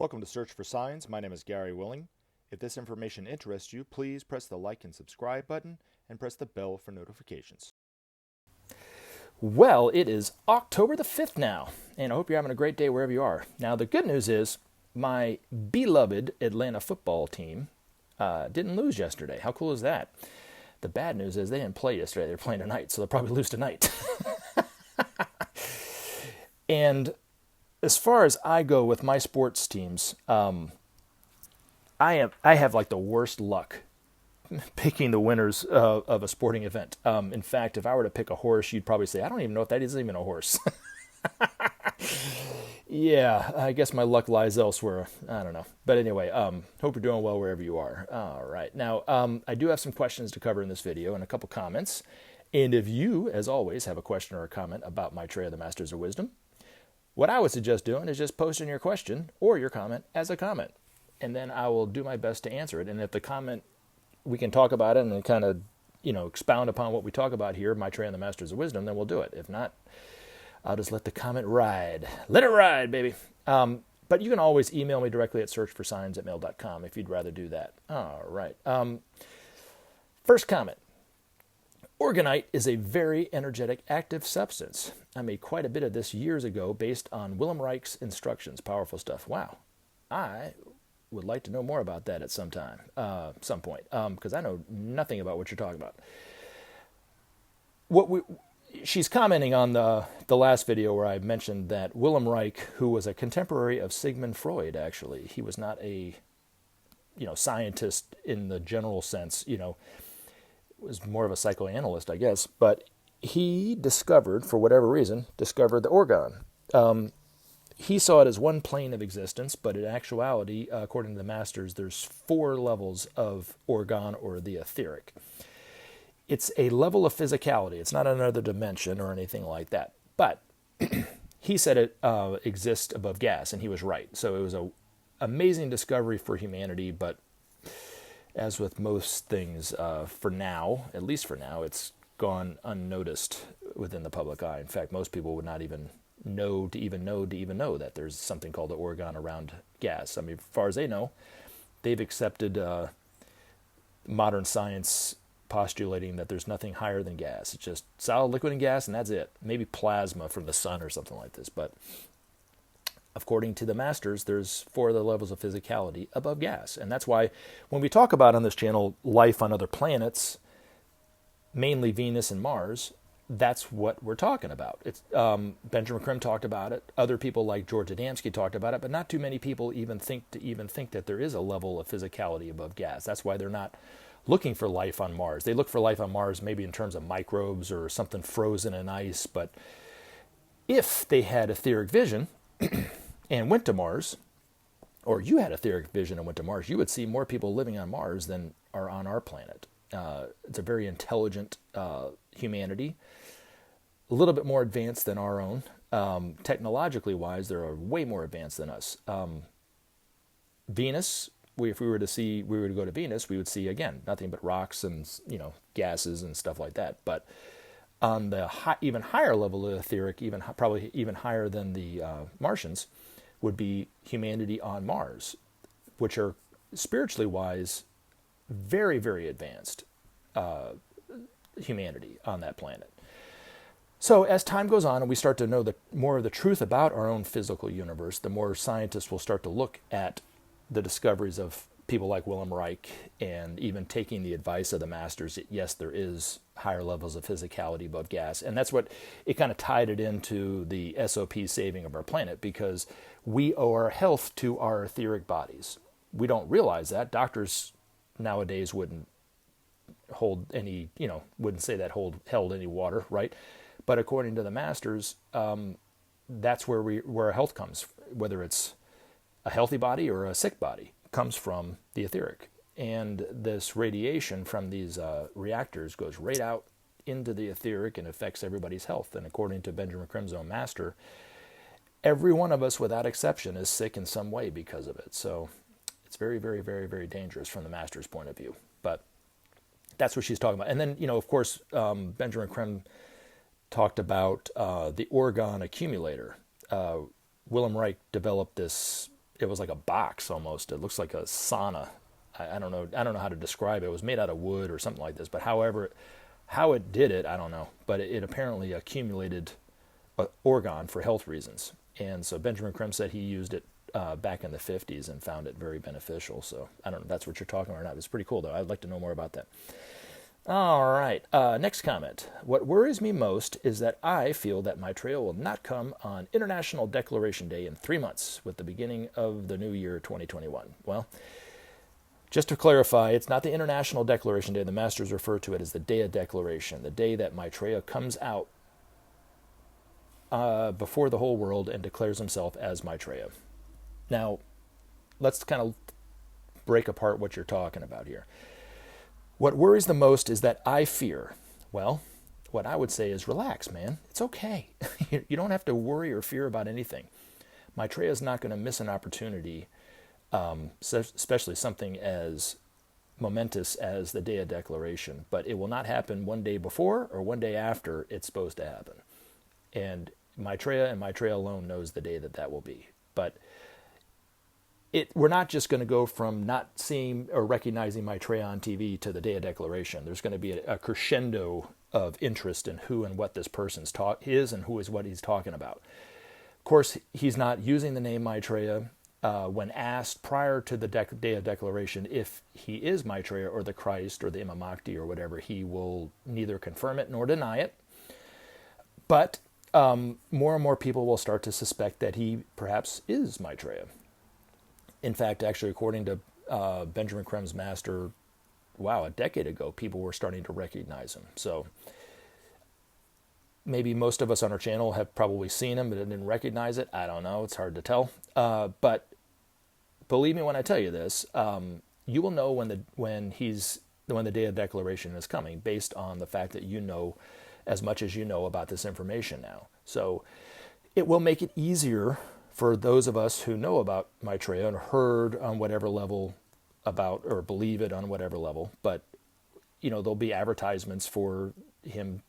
Welcome to Search for Signs. My name is Gary Willing. If this information interests you, please press the like and subscribe button and press the bell for notifications. Well, it is October the 5th now, and I hope you're having a great day wherever you are. Now, the good news is my beloved Atlanta football team didn't lose yesterday. How cool is that? The bad news is they didn't play yesterday. They're playing tonight, so they'll probably lose tonight. And as far as I go with my sports teams, I have like the worst luck picking the winners of a sporting event. In fact, if I were to pick a horse, you'd probably say, I don't even know if that is even a horse. Yeah, I guess my luck lies elsewhere. I don't know. But anyway, hope you're doing well wherever you are. All right. Now, I do have some questions to cover in this video and a couple comments. And if you, as always, have a question or a comment about Maitreya, the Masters of Wisdom, what I would suggest doing is just posting your question or your comment as a comment. And then I will do my best to answer it. And if the comment, we can talk about it and then kind of, expound upon what we talk about here, Maitreya and the Masters of Wisdom, then we'll do it. If not, I'll just let the comment ride. Let it ride, baby. But you can always email me directly at searchforsigns@mail.com if you'd rather do that. All right. First comment. Organite is a very energetic, active substance. I made quite a bit of this years ago based on Willem Reich's instructions. Powerful stuff. Wow. I would like to know more about that at some point, because I know nothing about what you're talking about. She's commenting on the last video where I mentioned that Willem Reich, who was a contemporary of Sigmund Freud, actually, he was not a, scientist in the general sense, was more of a psychoanalyst, I guess, but he discovered, for whatever reason, the organ. He saw it as one plane of existence, but in actuality, according to the masters, there's 4 levels of organ or the etheric. It's a level of physicality. It's not another dimension or anything like that. But he said it exists above gas, and he was right. So it was an amazing discovery for humanity, but as with most things, for now, at least for now, it's gone unnoticed within the public eye. In fact, most people would not even know that there's something called the organ around gas. I mean, as far as they know, they've accepted modern science postulating that there's nothing higher than gas. It's just solid, liquid, and gas, and that's it. Maybe plasma from the sun or something like this. But according to the masters, there's 4 other levels of physicality above gas. And that's why when we talk about on this channel life on other planets, mainly Venus and Mars, that's what we're talking about. It's Benjamin talked about it. Other people like George Adamski talked about it, but not too many people even think that there is a level of physicality above gas. That's why they're not looking for life on Mars. They look for life on Mars maybe in terms of microbes or something frozen in ice, but if they had etheric vision and went to Mars, or you had etheric vision and went to Mars, you would see more people living on Mars than are on our planet. It's a very intelligent humanity, a little bit more advanced than our own. Technologically wise, they're way more advanced than us. Venus, if we were to go to Venus, we would see, again, nothing but rocks and, gases and stuff like that. But on the even higher level of etheric, probably even higher than the Martians, would be humanity on Mars, which are spiritually wise, very, very advanced humanity on that planet. So as time goes on and we start to know more of the truth about our own physical universe, the more scientists will start to look at the discoveries of people like Willem Reich and even taking the advice of the masters that, yes, there is higher levels of physicality above gas. And that's what it kind of tied it into the SOP saving of our planet, because we owe our health to our etheric bodies. We don't realize that. Doctors nowadays wouldn't hold any, wouldn't say that held any water, right? But according to the masters, that's where our health comes, whether it's a healthy body or a sick body, comes from the etheric. And this radiation from these reactors goes right out into the etheric and affects everybody's health. And according to benjamincreme's own master, every one of us without exception is sick in some way because of it. So it's very, very, very, very dangerous from the master's point of view. But that's what she's talking about. And then, of course, Benjamin Creme talked about the organ accumulator. Willem Reich developed this it was like a box almost. It looks like a sauna. I don't know. I don't know how to describe it. It was made out of wood or something like this. But however, how it did it, I don't know. But it apparently accumulated orgone for health reasons. And so Benjamin Creme said he used it back in the 50s and found it very beneficial. So I don't know if that's what you're talking about or not. It's pretty cool, though. I'd like to know more about that. All right. Next comment. What worries me most is that I feel that Maitreya will not come on International Declaration Day in 3 months with the beginning of the new year 2021. Well, just to clarify, it's not the International Declaration Day. The masters refer to it as the Day of Declaration, the day that Maitreya comes out before the whole world and declares himself as Maitreya. Now, let's kind of break apart what you're talking about here. What worries the most is that I fear. Well, what I would say is relax, man. It's okay. You don't have to worry or fear about anything. Maitreya is not going to miss an opportunity, especially something as momentous as the Day of Declaration. But it will not happen one day before or one day after it's supposed to happen. And Maitreya alone knows the day that will be. But we're not just going to go from not seeing or recognizing Maitreya on TV to the Day of Declaration. There's going to be a crescendo of interest in who and what this person's is and who is what he's talking about. Of course, he's not using the name Maitreya. When asked prior to the Day of Declaration if he is Maitreya or the Christ or the Imam Mahdi or whatever, he will neither confirm it nor deny it. But more and more people will start to suspect that he perhaps is Maitreya. In fact, actually, according to Benjamin Creme's master, a decade ago, people were starting to recognize him. So maybe most of us on our channel have probably seen him but didn't recognize it. I don't know. It's hard to tell. But believe me when I tell you this, you will know when the Day of Declaration is coming based on the fact that you know as much as you know about this information now. So it will make it easier for those of us who know about Maitreya and heard on whatever level about or believe it on whatever level, but there'll be advertisements for him,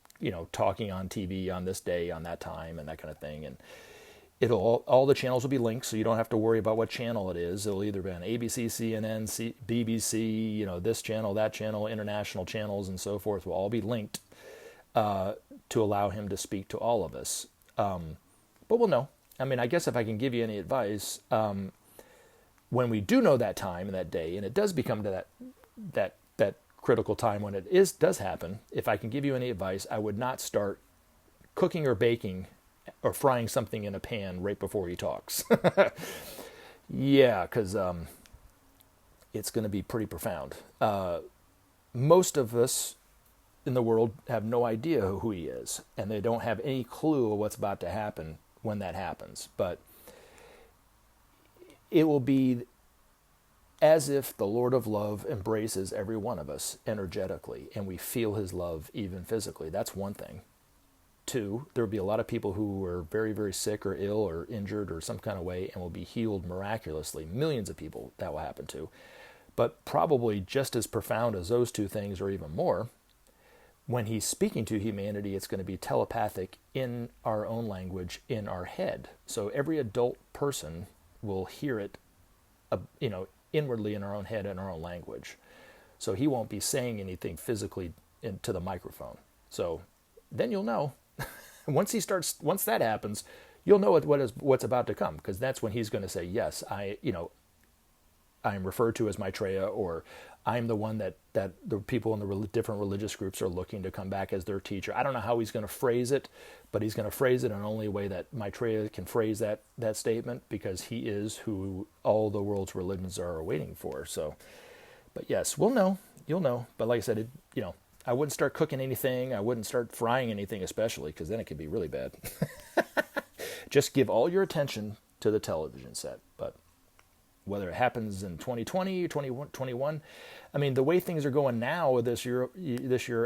talking on TV on this day, on that time, and that kind of thing. And all the channels will be linked, so you don't have to worry about what channel it is. It'll either be on ABC, CNN, BBC, this channel, that channel, international channels, and so forth will all be linked to allow him to speak to all of us. But we'll know. I mean, I guess if I can give you any advice, when we do know that time and that day, and it does become to that critical time when it does happen, if I can give you any advice, I would not start cooking or baking or frying something in a pan right before he talks. Yeah, because it's going to be pretty profound. Most of us in the world have no idea who he is, and they don't have any clue of what's about to happen when that happens. But it will be as if the Lord of Love embraces every one of us energetically, and we feel his love even physically. That's one thing. Two, there will be a lot of people who are very, very sick or ill or injured or some kind of way and will be healed miraculously. Millions of people that will happen to. But probably just as profound as those two things or even more, when he's speaking to humanity, it's going to be telepathic in our own language, in our head. So every adult person will hear it, inwardly in our own head, in our own language. So he won't be saying anything physically into the microphone. So then you'll know. Once that happens, you'll know what's about to come, because that's when he's going to say, yes, I am referred to as Maitreya, or I'm the one that the people in the different religious groups are looking to come back as their teacher. I don't know how he's going to phrase it, but he's going to phrase it in only a way that Maitreya can phrase that statement, because he is who all the world's religions are waiting for. So, but yes, we'll know. You'll know. But like I said, I wouldn't start cooking anything. I wouldn't start frying anything, especially, because then it could be really bad. Just give all your attention to the television set. But whether it happens in 2020 or 2021, I mean, the way things are going now this year,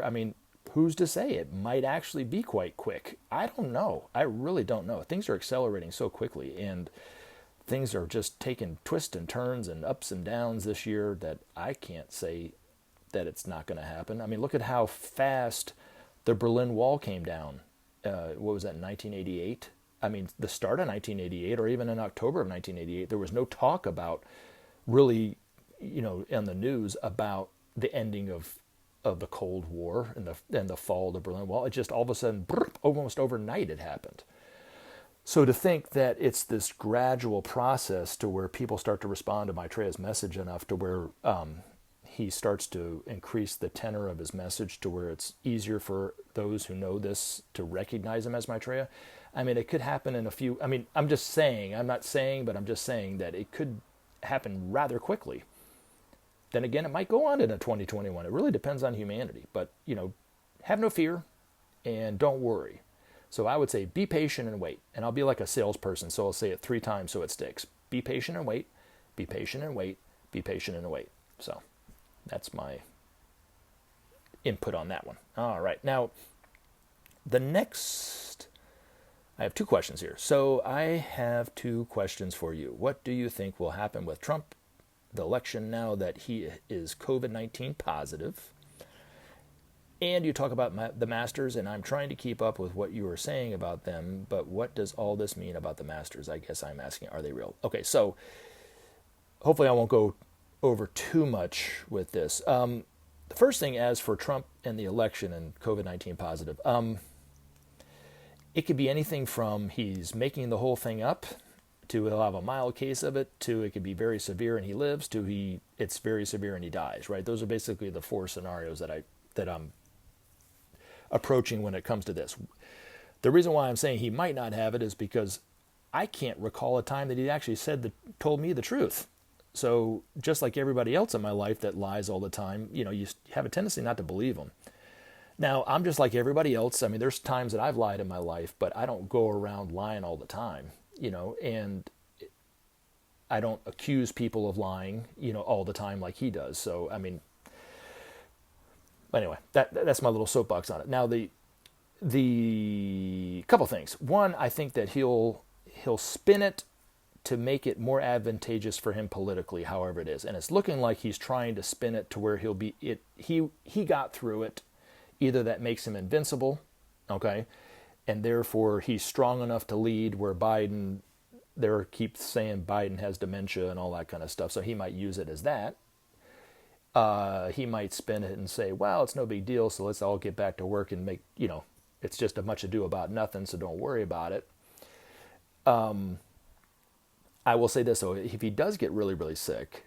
I mean, who's to say? It might actually be quite quick. I don't know. I really don't know. Things are accelerating so quickly, and things are just taking twists and turns and ups and downs this year that I can't say that it's not going to happen. I mean, look at how fast the Berlin Wall came down. What was that, 1988? I mean, the start of 1988 or even in October of 1988, there was no talk about really, in the news about the ending of the Cold War and the fall of the Berlin Wall. It just all of a sudden, almost overnight, it happened. So to think that it's this gradual process to where people start to respond to Maitreya's message enough to where he starts to increase the tenor of his message to where it's easier for those who know this to recognize him as Maitreya. I mean, it could happen in a few. I mean, I'm just saying, I'm not saying, but I'm just saying that it could happen rather quickly. Then again, it might go on into 2021. It really depends on humanity. But, have no fear and don't worry. So I would say be patient and wait. And I'll be like a salesperson, so I'll say it 3 times so it sticks. Be patient and wait. Be patient and wait. Be patient and wait. So that's my input on that one. All right. Now, I have 2 questions here. So I have 2 questions for you. What do you think will happen with Trump, the election now that he is COVID-19 positive? And you talk about the Masters, and I'm trying to keep up with what you were saying about them, but what does all this mean about the Masters? I guess I'm asking, are they real? Okay, so hopefully I won't go over too much with this. The first thing, as for Trump and the election and COVID-19 positive, it could be anything from he's making the whole thing up, to he'll have a mild case of it, to it could be very severe and he lives, to it's very severe and he dies, right? Those are basically the 4 scenarios that I'm approaching when it comes to this. The reason why I'm saying he might not have it is because I can't recall a time that he actually told me the truth. So just like everybody else in my life that lies all the time, you have a tendency not to believe them. Now, I'm just like everybody else. I mean, there's times that I've lied in my life, but I don't go around lying all the time, and I don't accuse people of lying, all the time like he does. So, I mean, anyway, that's my little soapbox on it. Now, the couple things. One, I think that he'll spin it to make it more advantageous for him politically, however it is. And it's looking like he's trying to spin it to where he got through it. Either that makes him invincible, okay, and therefore he's strong enough to lead, where Biden, they keep saying Biden has dementia and all that kind of stuff, so he might use it as that. He might spin it and say, well, it's no big deal, so let's all get back to work and make, it's just a much ado about nothing, so don't worry about it. I will say this, though, if he does get really, really sick,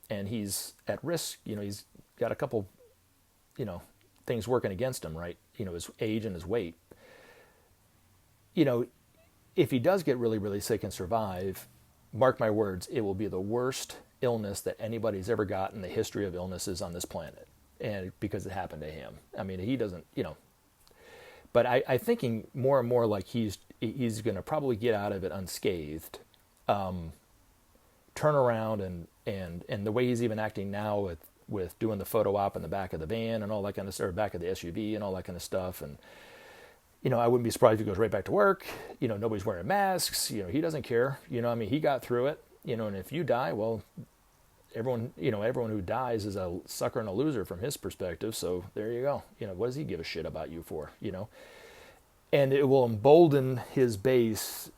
and he's at risk, he's got a couple, things working against him, right? His age and his weight. If he does get really, really sick and survive, mark my words, it will be the worst illness that anybody's ever got in the history of illnesses on this planet. And because it happened to him. I mean, he doesn't, but I'm thinking more and more like he's going to probably get out of it unscathed, turn around and the way he's even acting now with doing the photo op in the back of the van and all that kind of stuff, or back of the SUV and all that kind of stuff. And, I wouldn't be surprised if he goes right back to work. Nobody's wearing masks. He doesn't care. He got through it, and if you die, well, everyone who dies is a sucker and a loser from his perspective. So there you go. What does he give a shit about you for, and it will embolden his base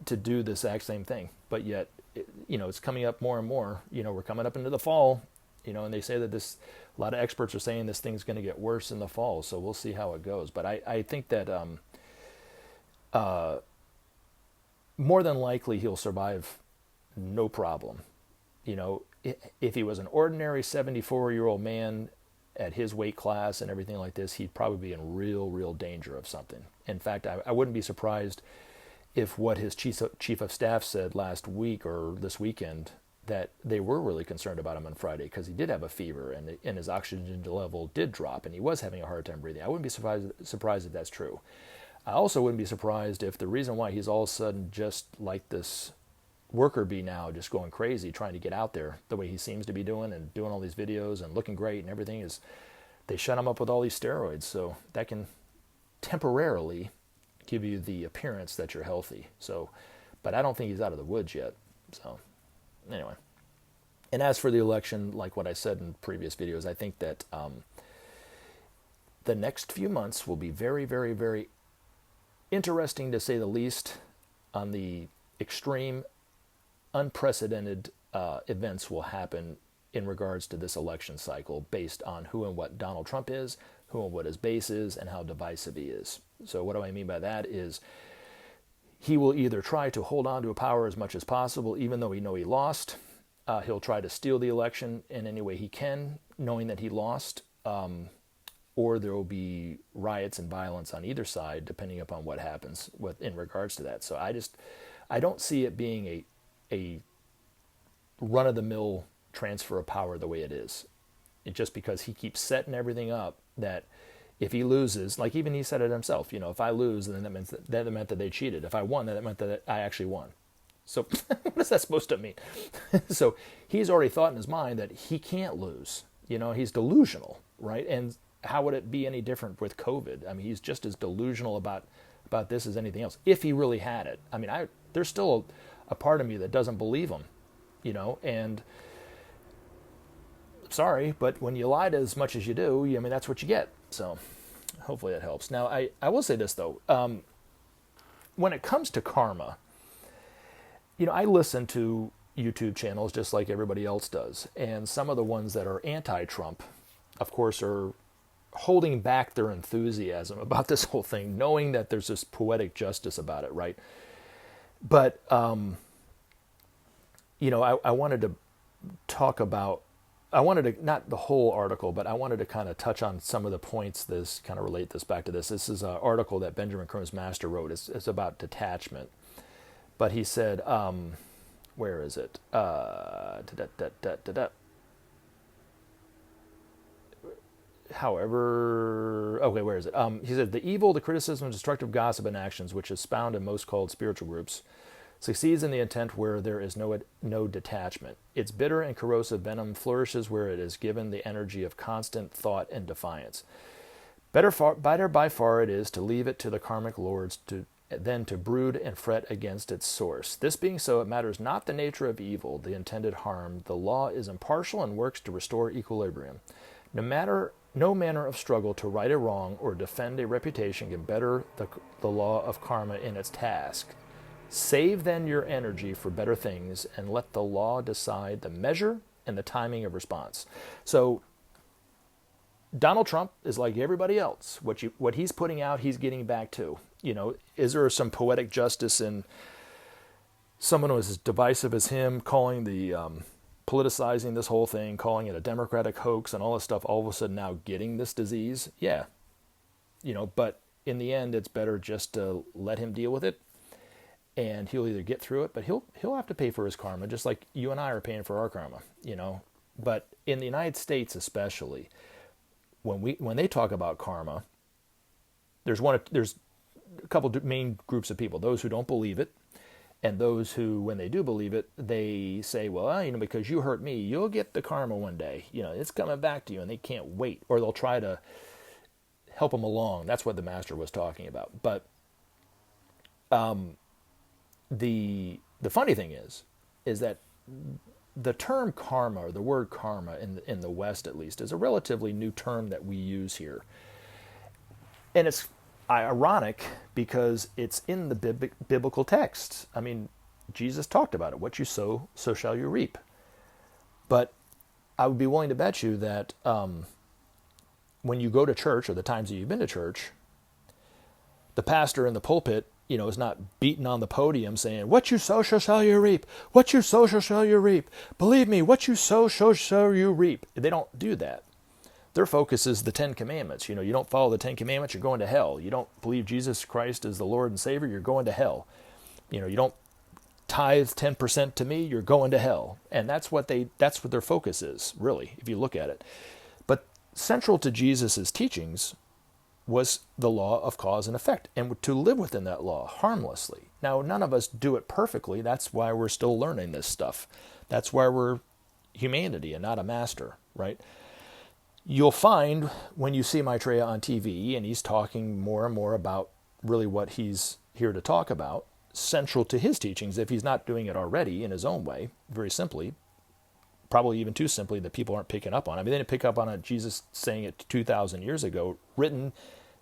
to do the exact same thing. But yet, it's coming up more and more, we're coming up into the fall. And they say that a lot of experts are saying this thing's going to get worse in the fall, so we'll see how it goes. But I think that more than likely he'll survive no problem. If he was an ordinary 74-year-old man at his weight class and everything like this, he'd probably be in real, real danger of something. In fact, I wouldn't be surprised if what his chief of staff said last week or this weekend, that they were really concerned about him on Friday because he did have a fever and his oxygen level did drop and he was having a hard time breathing. I wouldn't be surprised if that's true. I also wouldn't be surprised if the reason why he's all of a sudden just like this worker bee now, just going crazy, trying to get out there the way he seems to be doing and doing all these videos and looking great and everything, is they shut him up with all these steroids. So that can temporarily give you the appearance that you're healthy. So, but I don't think he's out of the woods yet. So anyway, and as for the election, like what I said in previous videos, I think that the next few months will be very, very, very interesting to say the least on the extreme, unprecedented events will happen in regards to this election cycle based on who and what Donald Trump is, who and what his base is, and how divisive he is. So what do I mean by that is he will either try to hold on to power as much as possible, even though he knows he lost. He'll try to steal the election in any way he can, knowing that he lost. Or there will be riots and violence on either side, depending upon what happens in regards to that. So I don't see it being a run-of-the-mill transfer of power the way it is. Just because he keeps setting everything up that if he loses, like even he said it himself, if I lose, then that meant that they cheated. If I won, then that meant that I actually won. So what is that supposed to mean? So he's already thought in his mind that he can't lose. He's delusional, right? And how would it be any different with COVID? I mean, he's just as delusional about this as anything else, if he really had it. I mean, there's still a part of me that doesn't believe him, and sorry, but when you lied as much as you do, I mean, that's what you get. So hopefully that helps. Now, I will say this, though. When it comes to karma, I listen to YouTube channels just like everybody else does. And some of the ones that are anti-Trump, of course, are holding back their enthusiasm about this whole thing, knowing that there's this poetic justice about it, right? But, I wanted to talk about, not the whole article, but I wanted to kind of touch on some of the points relate this back to this. This is an article that Benjamin Creme's master wrote. It's about detachment. But he said, where is it? However, okay, where is it? He said, the evil, the criticism, and destructive gossip and actions, which is found in most called spiritual groups, succeeds in the intent where there is no detachment. Its bitter and corrosive venom flourishes where it is given the energy of constant thought and defiance. Better by far it is to leave it to the karmic lords than to brood and fret against its source. This being so, it matters not the nature of evil, the intended harm. The law is impartial and works to restore equilibrium. No manner of struggle to right a wrong or defend a reputation can better the law of karma in its task. Save then your energy for better things and let the law decide the measure and the timing of response. So Donald Trump is like everybody else. What he's putting out, he's getting back to. Is there some poetic justice in someone who is as divisive as him, calling the politicizing this whole thing, calling it a Democratic hoax and all this stuff, all of a sudden now getting this disease? Yeah. But in the end, it's better just to let him deal with it, and he'll either get through it, but he'll have to pay for his karma, just like you and I are paying for our karma, But in the United States especially, when they talk about karma, there's a couple main groups of people: those who don't believe it, and those who, when they do believe it, they say, well, because you hurt me, you'll get the karma one day. It's coming back to you, and they can't wait. Or they'll try to help them along. That's what the master was talking about. But the funny thing is that the term karma, or the word karma in the West at least, is a relatively new term that we use here. And it's ironic because it's in the biblical texts. I mean, Jesus talked about it. What you sow, so shall you reap. But I would be willing to bet you that when you go to church, or the times that you've been to church, the pastor in the pulpit, is not beating on the podium saying, what you sow, so shall you reap. What you sow, so shall you reap. Believe me, what you sow, so shall you reap. They don't do that. Their focus is the 10 Commandments. You don't follow the 10 Commandments, you're going to hell. You don't believe Jesus Christ is the Lord and Savior, you're going to hell. You don't tithe 10% to me, you're going to hell. And that's what their focus is, really, if you look at it. But central to Jesus' teachings was the law of cause and effect, and to live within that law harmlessly. Now, none of us do it perfectly. That's why we're still learning this stuff. That's why we're humanity and not a master, right? You'll find when you see Maitreya on TV, and he's talking more and more about really what he's here to talk about, central to his teachings, if he's not doing it already in his own way, very simply, probably even too simply, that people aren't picking up on. I mean, they didn't pick up on it, Jesus saying it 2,000 years ago, written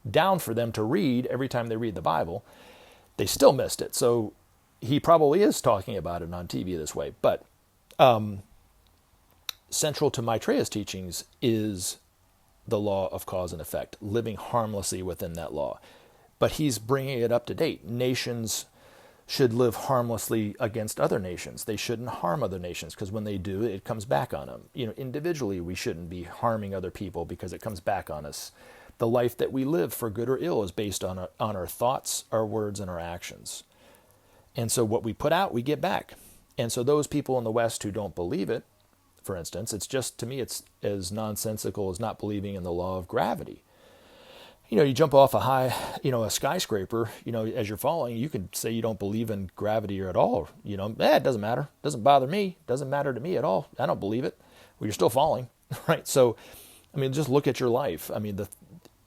down for them to read every time they read the Bible, they still missed it. So he probably is talking about it on TV this way. But central to Maitreya's teachings is the law of cause and effect, living harmlessly within that law. But he's bringing it up to date. Nations should live harmlessly against other nations. They shouldn't harm other nations, because when they do, it comes back on them. Individually, we shouldn't be harming other people because it comes back on us. The life that we live, for good or ill, is based on our thoughts, our words, and our actions. And so what we put out, we get back. And so those people in the West who don't believe it, for instance, to me, it's as nonsensical as not believing in the law of gravity. You jump off a skyscraper, as you're falling, you could say you don't believe in gravity or at all. It doesn't matter. It doesn't bother me. It doesn't matter to me at all. I don't believe it. Well, you're still falling, right? So, just look at your life.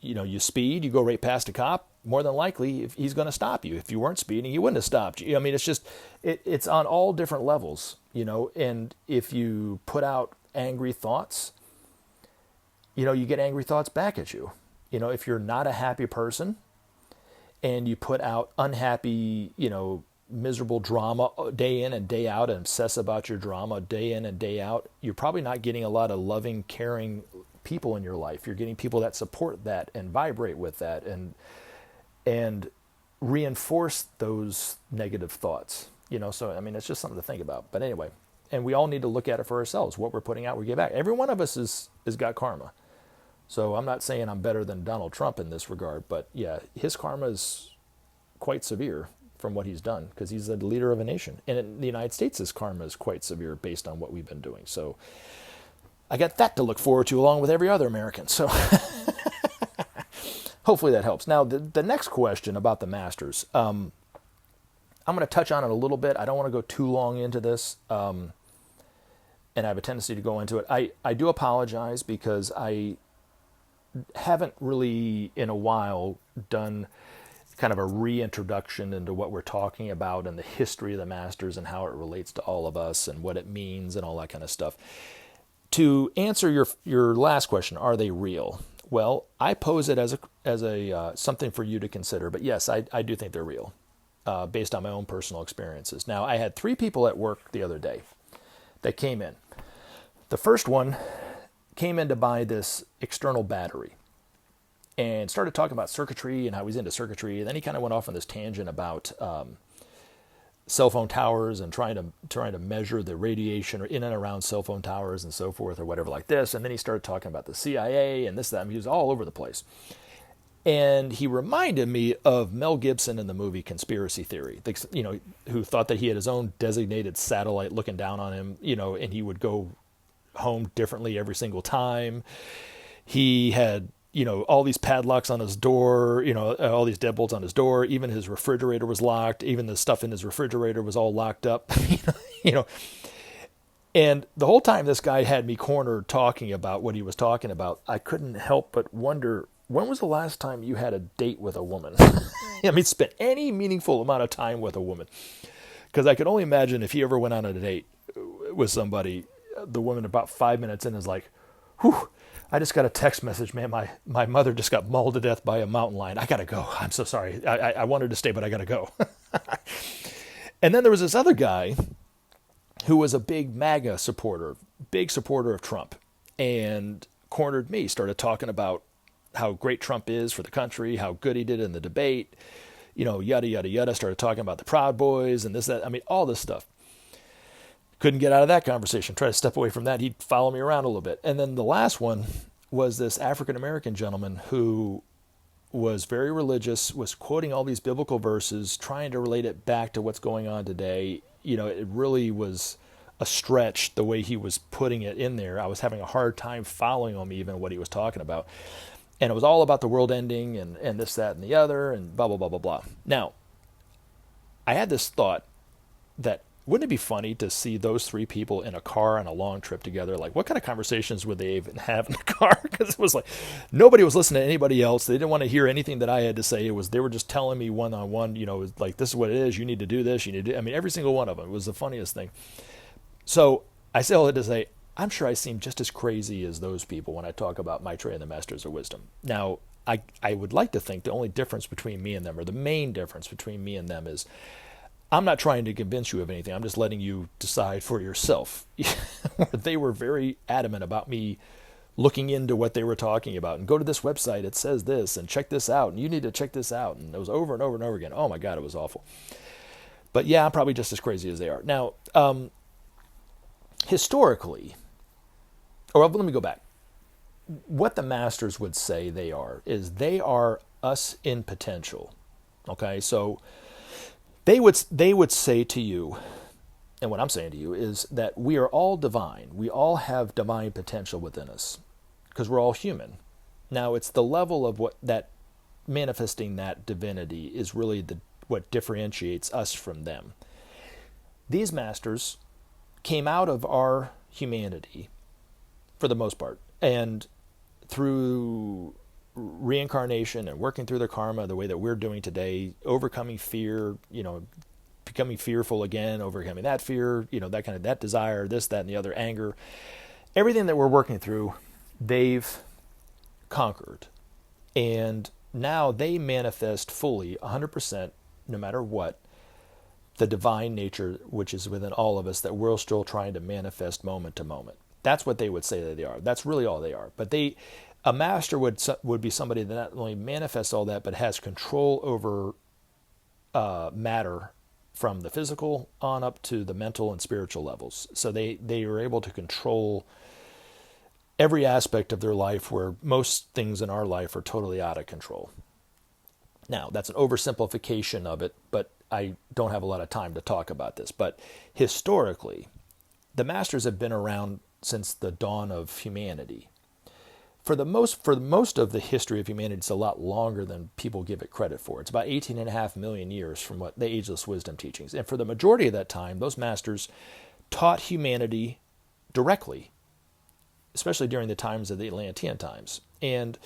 You speed, you go right past a cop, more than likely if he's going to stop you. If you weren't speeding, he wouldn't have stopped you. It's just, it's on all different levels, and if you put out angry thoughts, you get angry thoughts back at you. If you're not a happy person and you put out unhappy, miserable drama day in and day out and obsess about your drama day in and day out, you're probably not getting a lot of loving, caring people in your life. You're getting people that support that and vibrate with that and reinforce those negative thoughts. So, it's just something to think about. But anyway, and we all need to look at it for ourselves. What we're putting out, we get back. Every one of us has got karma. So I'm not saying I'm better than Donald Trump in this regard, but yeah, his karma is quite severe from what he's done, because he's the leader of a nation. And in the United States, his karma is quite severe based on what we've been doing. So I got that to look forward to along with every other American. So hopefully that helps. Now, the next question about the Masters, I'm going to touch on it a little bit. I don't want to go too long into this, and I have a tendency to go into it. I do apologize because I haven't really in a while done kind of a reintroduction into what we're talking about and the history of the Masters and how it relates to all of us and what it means and all that kind of stuff. To answer your last question, are they real? Well, I pose it as a something for you to consider. But yes, I do think they're real, based on my own personal experiences. Now, I had 3 people at work the other day that came in. The first one came in to buy this external battery and started talking about circuitry and how he's into circuitry. And then he kind of went off on this tangent about cell phone towers and trying to measure the radiation in and around cell phone towers and so forth or whatever like this. And then he started talking about the CIA and this, that. He was all over the place. And he reminded me of Mel Gibson in the movie Conspiracy Theory, who thought that he had his own designated satellite looking down on him, and he would go home differently every single time. He had, all these padlocks on his door, all these deadbolts on his door. Even his refrigerator was locked. Even the stuff in his refrigerator was all locked up, And the whole time this guy had me cornered talking about what he was talking about, I couldn't help but wonder, when was the last time you had a date with a woman? Spent any meaningful amount of time with a woman. Because I could only imagine if he ever went on a date with somebody, the woman about 5 minutes in is like, whew, I just got a text message, man. My mother just got mauled to death by a mountain lion. I got to go. I'm so sorry. I wanted to stay, but I got to go. And then there was this other guy who was a big MAGA supporter, big supporter of Trump, and cornered me, started talking about how great Trump is for the country, how good he did in the debate, yada, yada, yada, started talking about the Proud Boys and this, that, all this stuff. Couldn't get out of that conversation. Tried to step away from that. He'd follow me around a little bit. And then the last one was this African-American gentleman who was very religious, was quoting all these biblical verses, trying to relate it back to what's going on today. It really was a stretch the way he was putting it in there. I was having a hard time following him even what he was talking about. And it was all about the world ending and this, that, and the other, and blah, blah, blah, blah, blah. Now, I had this thought that, wouldn't it be funny to see those 3 people in a car on a long trip together? Like, what kind of conversations would they even have in the car? Because it was like, nobody was listening to anybody else. They didn't want to hear anything that I had to say. They were just telling me one-on-one, it was like, this is what it is. You need to do this. You need to do, every single one of them. It was the funniest thing. So I say all that to say, I'm sure I seem just as crazy as those people when I talk about Maitreya and the Masters of Wisdom. Now, I would like to think the only difference between me and them, or the main difference between me and them, is I'm not trying to convince you of anything. I'm just letting you decide for yourself. They were very adamant about me looking into what they were talking about, and go to this website, it says this, and check this out, and you need to check this out. And it was over and over and over again. Oh my God, it was awful. But yeah, I'm probably just as crazy as they are. Now, historically, or let me go back. What the masters would say they are us in potential. Okay, so they would say to you, and what I'm saying to you is that we are all divine. We all have divine potential within us because we're all human. Now, it's the level of what that manifesting that divinity is really what differentiates us from them. These masters came out of our humanity for the most part, and through reincarnation and working through their karma the way that we're doing today, overcoming fear, becoming fearful again, overcoming that fear, that kind of, that desire, this, that, and the other, anger, everything that we're working through, they've conquered. And now they manifest fully, 100%, no matter what, the divine nature which is within all of us that we're still trying to manifest moment to moment. That's what they would say that they are. That's really all they are. But a master would be somebody that not only manifests all that, but has control over matter from the physical on up to the mental and spiritual levels. So they are able to control every aspect of their life, where most things in our life are totally out of control. Now, that's an oversimplification of it, but I don't have a lot of time to talk about this. But historically, the masters have been around since the dawn of humanity. For most of the history of humanity, it's a lot longer than people give it credit for. It's about 18.5 million years from what the ageless wisdom teachings. And for the majority of that time, those masters taught humanity directly, especially during the times of the Atlantean times. And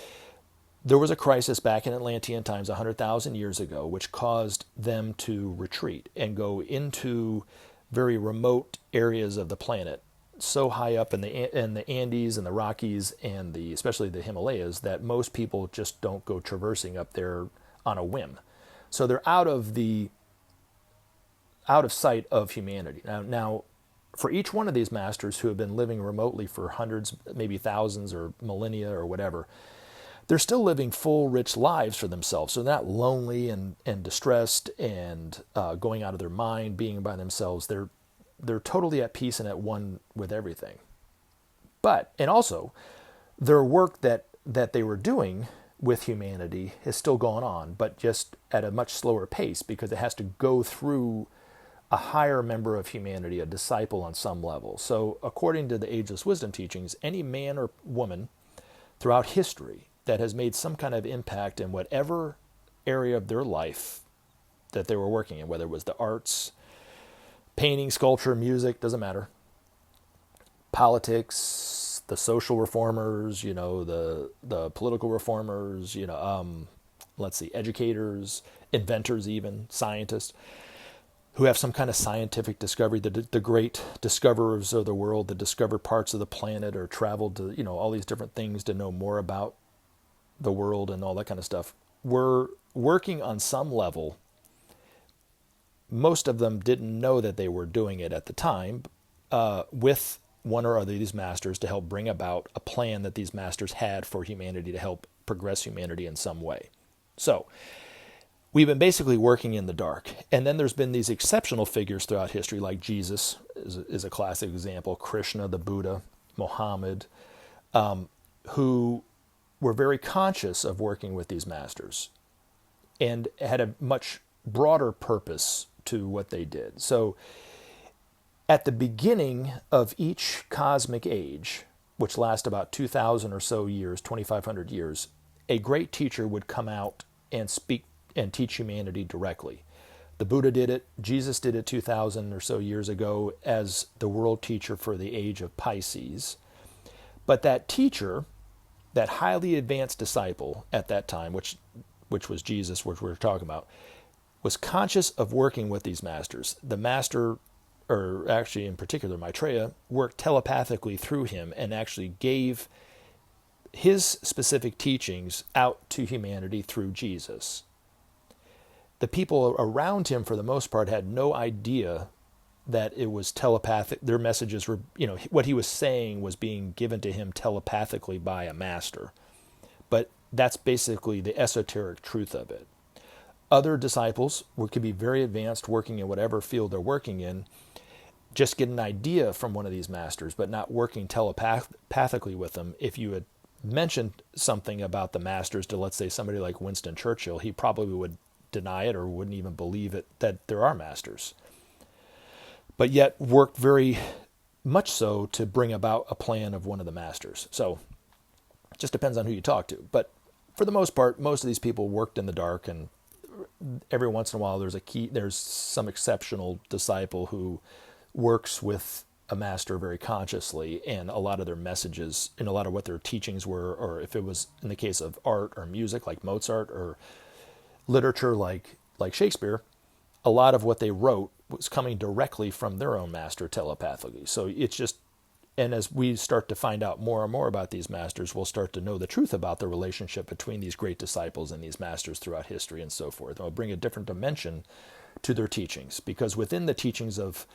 there was a crisis back in Atlantean times 100,000 years ago, which caused them to retreat and go into very remote areas of the planet, so high up in the Andes and the Rockies and especially the Himalayas, that most people just don't go traversing up there on a whim. So they're out of sight of humanity. Now, for each one of these masters who have been living remotely for hundreds, maybe thousands or millennia or whatever, they're still living full, rich lives for themselves. So they're not lonely and distressed and going out of their mind, being by themselves. They're totally at peace and at one with everything. And also, their work that they were doing with humanity is still going on, but just at a much slower pace, because it has to go through a higher member of humanity, a disciple on some level. So according to the ageless wisdom teachings, any man or woman throughout history that has made some kind of impact in whatever area of their life that they were working in, whether it was the arts, painting, sculpture, music, doesn't matter, politics, the social reformers, the political reformers, educators, inventors, even scientists who have some kind of scientific discovery, the great discoverers of the world that discovered parts of the planet or traveled to, all these different things to know more about the world and all that kind of stuff, were working on some level. Most of them didn't know that they were doing it at the time, with one or other of these masters to help bring about a plan that these masters had for humanity to help progress humanity in some way. So we've been basically working in the dark. And then there's been these exceptional figures throughout history, like Jesus is a classic example, Krishna, the Buddha, Muhammad, who were very conscious of working with these masters and had a much broader purpose to what they did. So at the beginning of each cosmic age, which lasts about 2,000 or so years, 2,500 years, a great teacher would come out and speak and teach humanity directly. The Buddha did it. Jesus did it 2,000 or so years ago as the world teacher for the age of Pisces. But that teacher, that highly advanced disciple at that time, which was Jesus, which we're talking about, was conscious of working with these masters. The master, or actually in particular Maitreya, worked telepathically through him and actually gave his specific teachings out to humanity through Jesus. The people around him, for the most part, had no idea that it was telepathic. Their messages were, what he was saying was being given to him telepathically by a master. But that's basically the esoteric truth of it. Other disciples could be very advanced, working in whatever field they're working in, just get an idea from one of these masters, but not working telepathically with them. If you had mentioned something about the masters to, let's say, somebody like Winston Churchill, he probably would deny it or wouldn't even believe it, that there are masters. But yet worked very much so to bring about a plan of one of the masters. So it just depends on who you talk to. But for the most part, most of these people worked in the dark, and every once in a while there's some exceptional disciple who works with a master very consciously, and a lot of their messages and a lot of what their teachings were, or if it was in the case of art or music like Mozart, or literature like Shakespeare, a lot of what they wrote was coming directly from their own master telepathically. So it's just, and as we start to find out more and more about these masters, we'll start to know the truth about the relationship between these great disciples and these masters throughout history and so forth. And it'll bring a different dimension to their teachings, because within the teachings of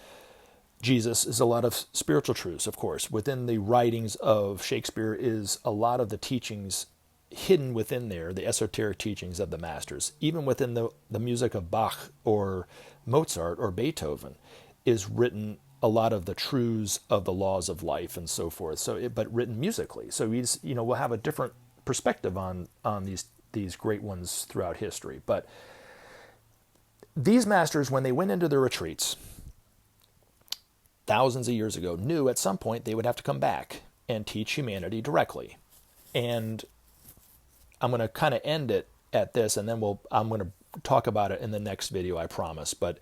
Jesus is a lot of spiritual truths, of course. Within the writings of Shakespeare is a lot of the teachings hidden within there, the esoteric teachings of the masters. Even within the music of Bach or Mozart or Beethoven is written a lot of the truths of the laws of life and so forth. But written musically. So we'll have a different perspective on these great ones throughout history. But these masters, when they went into their retreats thousands of years ago, knew at some point they would have to come back and teach humanity directly. And I'm going to kind of end it at this, and then I'm going to talk about it in the next video, I promise. But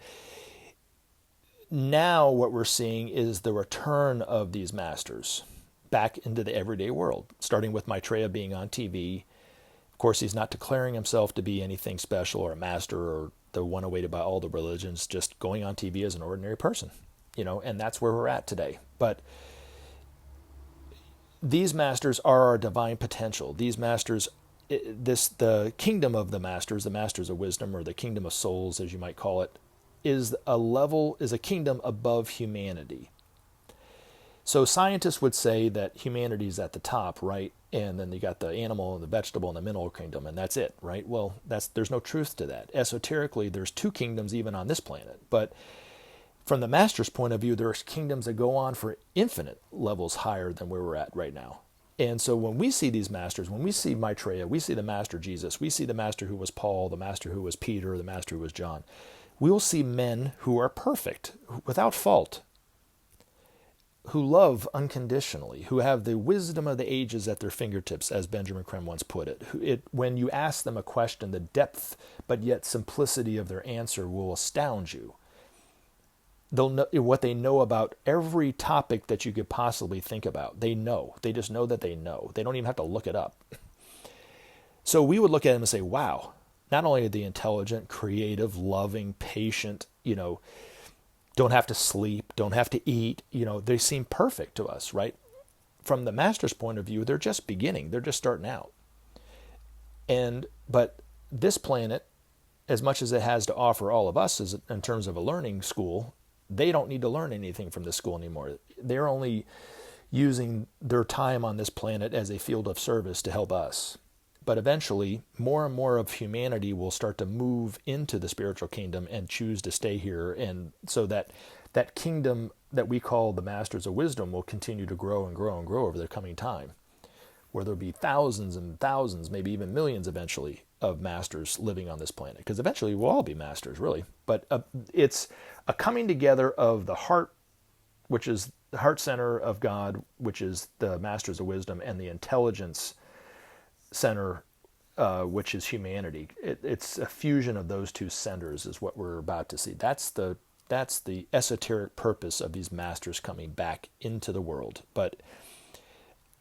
now what we're seeing is the return of these masters back into the everyday world, starting with Maitreya being on TV. Of course, he's not declaring himself to be anything special or a master or the one awaited by all the religions, just going on TV as an ordinary person, and that's where we're at today. But these masters are our divine potential. These masters, the kingdom of the masters of wisdom, or the kingdom of souls, as you might call it, is a kingdom above humanity. So scientists would say that humanity is at the top, right? And then you got the animal and the vegetable and the mineral kingdom, and that's it, right? Well, there's no truth to that. Esoterically, there's two kingdoms even on this planet. But from the master's point of view, there's kingdoms that go on for infinite levels higher than where we're at right now. And so when we see these masters, when we see Maitreya, we see the master Jesus, we see the master who was Paul, the master who was Peter, the master who was John, we will see men who are perfect, without fault, who love unconditionally, who have the wisdom of the ages at their fingertips, as Benjamin Creme once put it. When you ask them a question, the depth but yet simplicity of their answer will astound you. They'll know what they know about every topic that you could possibly think about. They know. They just know that they know. They don't even have to look it up. So we would look at them and say, wow, not only are they intelligent, creative, loving, patient, don't have to sleep, don't have to eat, they seem perfect to us, right? From the master's point of view, they're just beginning. They're just starting out. But this planet, as much as it has to offer all of us in terms of a learning school, they don't need to learn anything from this school anymore. They're only using their time on this planet as a field of service to help us. But eventually, more and more of humanity will start to move into the spiritual kingdom and choose to stay here. And so that kingdom that we call the Masters of Wisdom will continue to grow and grow and grow over the coming time, where there'll be thousands and thousands, maybe even millions eventually, of masters living on this planet. Because eventually we'll all be masters, really. But it's a coming together of the heart, which is the heart center of God, which is the Masters of Wisdom, and the intelligence center, which is humanity. It's a fusion of those two centers is what we're about to see. That's the esoteric purpose of these masters coming back into the world. But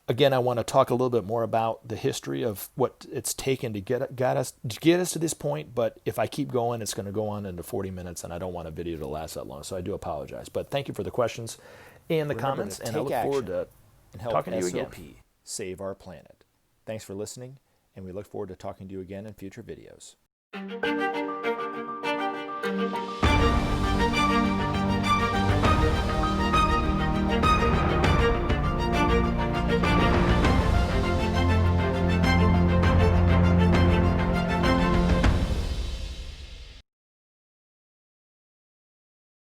again, I want to talk a little bit more about the history of what it's taken to get us to this point. But if I keep going, it's going to go on into 40 minutes, and I don't want a video to last that long. So I do apologize. But thank you for the questions and the comments, and I look forward to talking to you again. Save our planet. Thanks for listening, and we look forward to talking to you again in future videos.